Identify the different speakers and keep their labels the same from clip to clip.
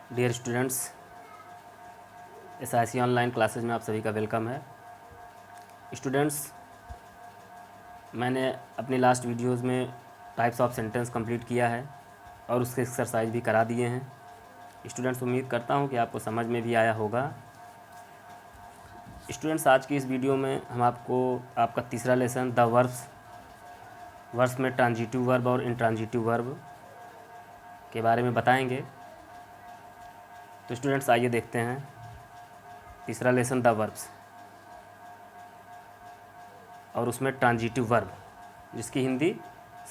Speaker 1: Dear students, SIC online classes में आप सभी का वेलकम है। स्टूडेंट्स, मैंने अपनी लास्ट वीडियोस में टाइप्स ऑफ सेंटेंस कंप्लीट किया है और उसके एक्सरसाइज भी करा दिए हैं। स्टूडेंट्स, उम्मीद करता हूं कि आपको समझ में भी आया होगा। स्टूडेंट्स, आज की इस वीडियो में हम आपको आपका तीसरा लेसन द वर्ब्स में ट्रांजिटिव वर्ब और इंट्रांजिटिव वर्ब के बारे में बताएंगे। तो स्टूडेंट्स, आइए देखते हैं तीसरा लेसन द वर्ब्स और उसमें ट्रांजिटिव वर्ब, जिसकी हिंदी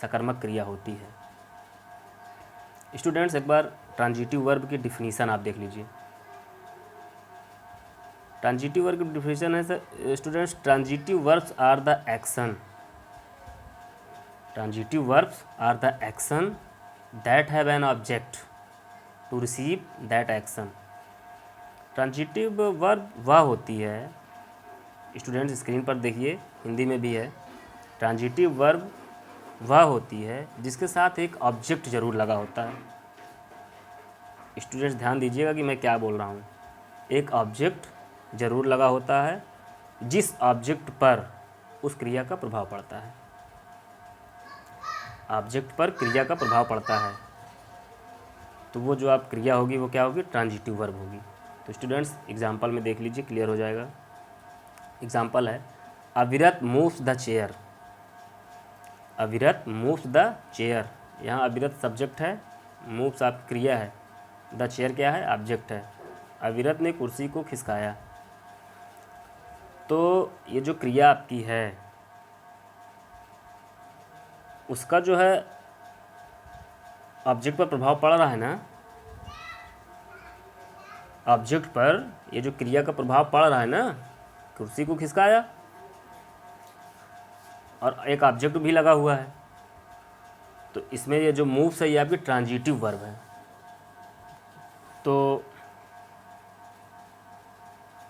Speaker 1: सकर्मक क्रिया होती है। स्टूडेंट्स, एक बार ट्रांजिटिव वर्ब की डिफिनीशन आप देख लीजिए। ट्रांजिटिव वर्ब की डिफिनीशन है students, transitive verbs are the action transitive verbs are the action that have an object to receive that action. Transitive verb वह होती है, स्टूडेंट्स स्क्रीन पर देखिए, हिंदी में भी है। ट्रांजिटिव वर्ब वह होती है जिसके साथ एक ऑब्जेक्ट ज़रूर लगा होता है। स्टूडेंट्स ध्यान दीजिएगा कि मैं क्या बोल रहा हूँ। एक ऑब्जेक्ट ज़रूर लगा होता है जिस ऑब्जेक्ट पर उस क्रिया का प्रभाव पड़ता है। ऑब्जेक्ट पर क्रिया का प्रभाव पड़ता है तो वो जो आप क्रिया होगी वो क्या होगी? ट्रांजिटिव वर्ब होगी। तो स्टूडेंट्स एग्जाम्पल में देख लीजिए, क्लियर हो जाएगा। एग्जाम्पल है, अविरत मूव्स द चेयर। अविरत मूव्स द चेयर। यहाँ अविरत सब्जेक्ट है, मूव्स आप क्रिया है, द चेयर क्या है? ऑब्जेक्ट है। अविरत ने कुर्सी को खिसकाया। तो ये जो क्रिया आपकी है उसका जो है ऑब्जेक्ट पर प्रभाव पड़ रहा है ना। ऑब्जेक्ट पर ये जो क्रिया का प्रभाव पड़ रहा है ना, कुर्सी को खिसकाया और एक ऑब्जेक्ट भी लगा हुआ है। तो इसमें ये जो मूव्स है ये आपकी ट्रांजिटिव वर्ब है। तो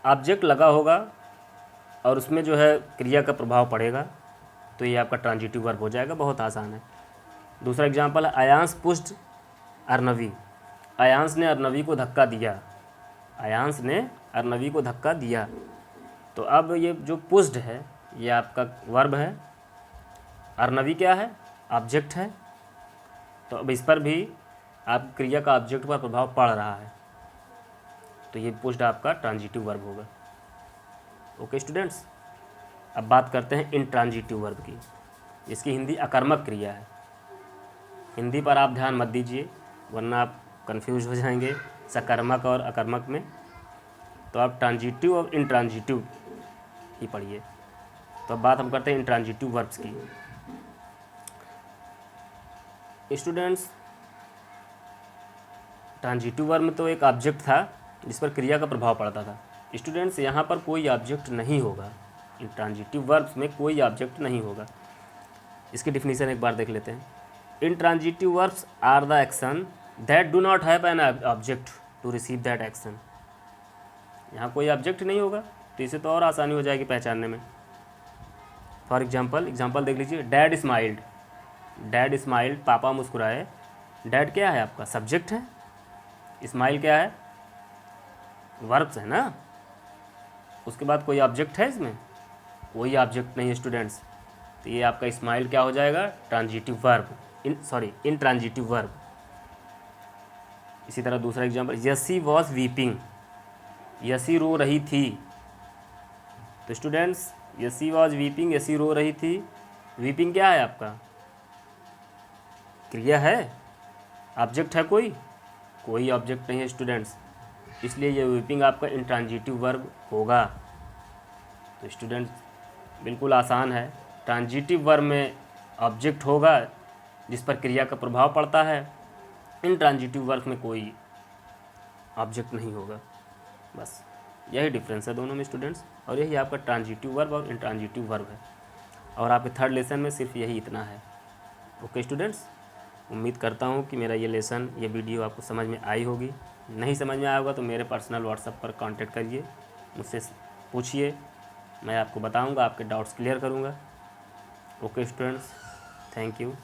Speaker 1: ऑब्जेक्ट लगा होगा और उसमें जो है क्रिया का प्रभाव पड़ेगा तो ये आपका ट्रांजिटिव वर्ब हो जाएगा। बहुत आसान है। दूसरा एग्जांपल है, अयांश पुष्ट अर्नवी। अयांश ने अर्नवी को धक्का दिया। अयांश ने अर्नवी को धक्का दिया। तो अब ये जो पुष्ट है ये आपका वर्ब है, अर्नवी क्या है? ऑब्जेक्ट है। तो अब इस पर भी आप क्रिया का ऑब्जेक्ट पर प्रभाव पड़ रहा है तो ये पुष्ट आपका ट्रांजिटिव वर्ब होगा। ओके स्टूडेंट्स, अब बात करते हैं इंट्रांजिटिव वर्ब की, जिसकी हिंदी अकर्मक क्रिया है। हिंदी पर आप ध्यान मत दीजिए वरना आप कंफ्यूज हो जाएंगे सकर्मक और अकर्मक में। तो आप ट्रांजिटिव और इंट्रांजिटिव ही पढ़िए। तो अब बात हम करते हैं इंट्रांजिटिव वर्ब्स की। स्टूडेंट्स, ट्रांजिटिव वर्ब में तो एक ऑब्जेक्ट था जिस पर क्रिया का प्रभाव पड़ता था। स्टूडेंट्स, यहाँ पर कोई ऑब्जेक्ट नहीं होगा। इंट्रांजिटिव वर्ब्स में कोई ऑब्जेक्ट नहीं होगा। इसकी डिफिनीशन एक बार देख लेते हैं। Intransitive verbs are the action that do not have an object to receive that action. यहाँ कोई ऑब्जेक्ट नहीं होगा तो इसे तो और आसानी हो जाएगी पहचानने में। फॉर एग्जाम्पल देख लीजिए, डैड स्माइल्ड। डैड स्माइल्ड, पापा मुस्कुराए। डैड क्या है? आपका सब्जेक्ट है। स्माइल क्या है? वर्ब्स है ना। उसके बाद कोई ऑब्जेक्ट है इसमें? कोई ऑब्जेक्ट नहीं है स्टूडेंट्स। तो ये आपका स्माइल क्या हो जाएगा? Transitive verb, intransitive verb. इसी तरह दूसरा एग्जाम्पल, यसी वॉज वीपिंग। यसी रो रही थी। तो स्टूडेंट्स, यसी वॉज वीपिंग, यसी रो रही थी। वीपिंग क्या है आपका? क्रिया है, ऑब्जेक्ट है कोई? कोई ऑब्जेक्ट नहीं है स्टूडेंट्स, इसलिए ये वीपिंग आपका इंट्रांजिटिव वर्ब होगा। तो स्टूडेंट्स बिल्कुल आसान है। ट्रांजिटिव वर्ब में ऑब्जेक्ट होगा जिस पर क्रिया का प्रभाव पड़ता है। इंट्रांजिटिव वर्ब में कोई ऑब्जेक्ट नहीं होगा। बस यही डिफरेंस है दोनों में स्टूडेंट्स, और यही आपका ट्रांजिटिव वर्ब और इंट्रांजिटिव वर्ब है। और आपके थर्ड लेसन में सिर्फ यही इतना है। ओके स्टूडेंट्स, उम्मीद करता हूँ कि मेरा ये लेसन, ये वीडियो आपको समझ में आई होगी। नहीं समझ में आया होगा तो मेरे पर्सनल व्हाट्सएप पर कांटेक्ट करिए, मुझसे पूछिए, मैं आपको बताऊँगा, आपके डाउट्स क्लियर करूँगा। Okay students, thank you.